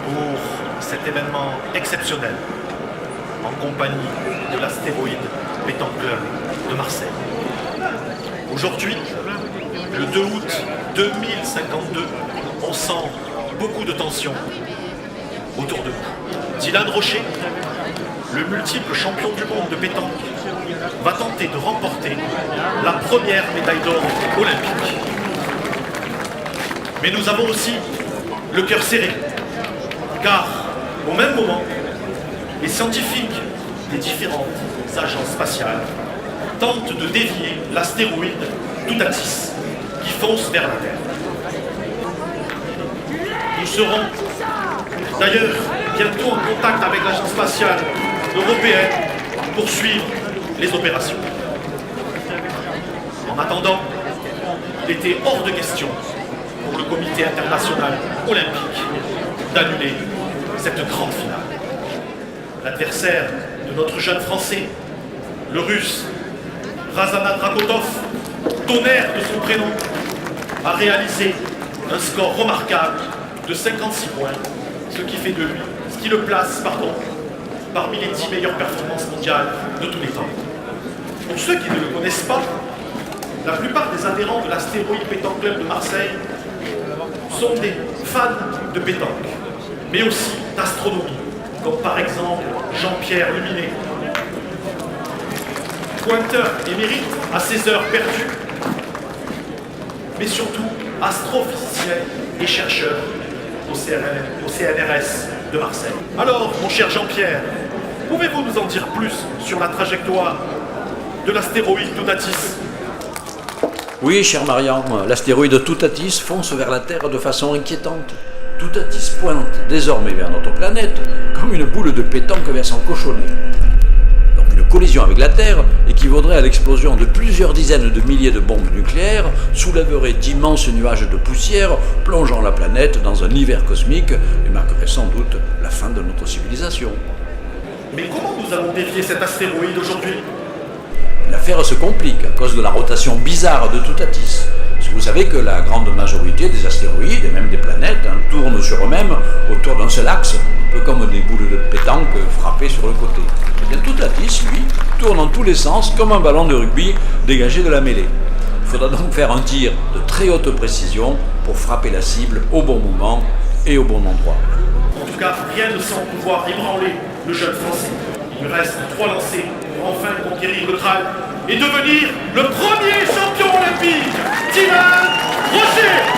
pour cet événement exceptionnel en compagnie de l'Astéroïde Pétanque Club de Marseille. Aujourd'hui, le 2 août 2052, on sent beaucoup de tension autour de nous. Dylan Rocher, le multiple champion du monde de pétanque, va tenter de remporter la première médaille d'or olympique. Mais nous avons aussi le cœur serré, car au même moment, les scientifiques des différentes agences spatiales tentent de dévier l'astéroïde Toutatis qui fonce vers la Terre. Nous serons d'ailleurs bientôt en contact avec l'agence spatiale européenne pour suivre les opérations. En attendant, il était hors de question pour le comité international olympique d'annuler cette grande finale. L'adversaire de notre jeune Français, le Russe Razana Dragotov, tonnerre de son prénom, a réalisé un score remarquable de 56 points, ce qui le place parmi les 10 meilleures performances mondiales de tous les temps. Pour ceux qui ne le connaissent pas, la plupart des adhérents de l'Astéroïde Pétanque Club de Marseille sont des fans de pétanque, mais aussi d'astronomie, comme par exemple Jean-Pierre Luminet, pointeur émérite à ses heures perdues, mais surtout astrophysicien et chercheur au CNRS de Marseille. Alors, mon cher Jean-Pierre, pouvez-vous nous en dire plus sur la trajectoire de l'astéroïde Toutatis? Oui, cher Marian, l'astéroïde Toutatis fonce vers la Terre de façon inquiétante. Toutatis pointe désormais vers notre planète comme une boule de pétanque vers son cochonnet. Donc une collision avec la Terre équivaudrait à l'explosion de plusieurs dizaines de milliers de bombes nucléaires, soulèverait d'immenses nuages de poussière, plongeant la planète dans un hiver cosmique et marquerait sans doute la fin de notre civilisation. Mais comment nous allons dévier cet astéroïde aujourd'hui? L'affaire se complique à cause de la rotation bizarre de Toutatis. Vous savez que la grande majorité des astéroïdes et même des planètes tournent sur eux-mêmes autour d'un seul axe, un peu comme des boules de pétanque frappées sur le côté. Et bien Toutatis, lui, tourne en tous les sens comme un ballon de rugby dégagé de la mêlée. Il faudra donc faire un tir de très haute précision pour frapper la cible au bon moment et au bon endroit. En tout cas, rien ne semble pouvoir ébranler le jeune Français. Il lui reste 3 lancers pour enfin conquérir le Graal et devenir le premier champion olympique, Dylan Rocher.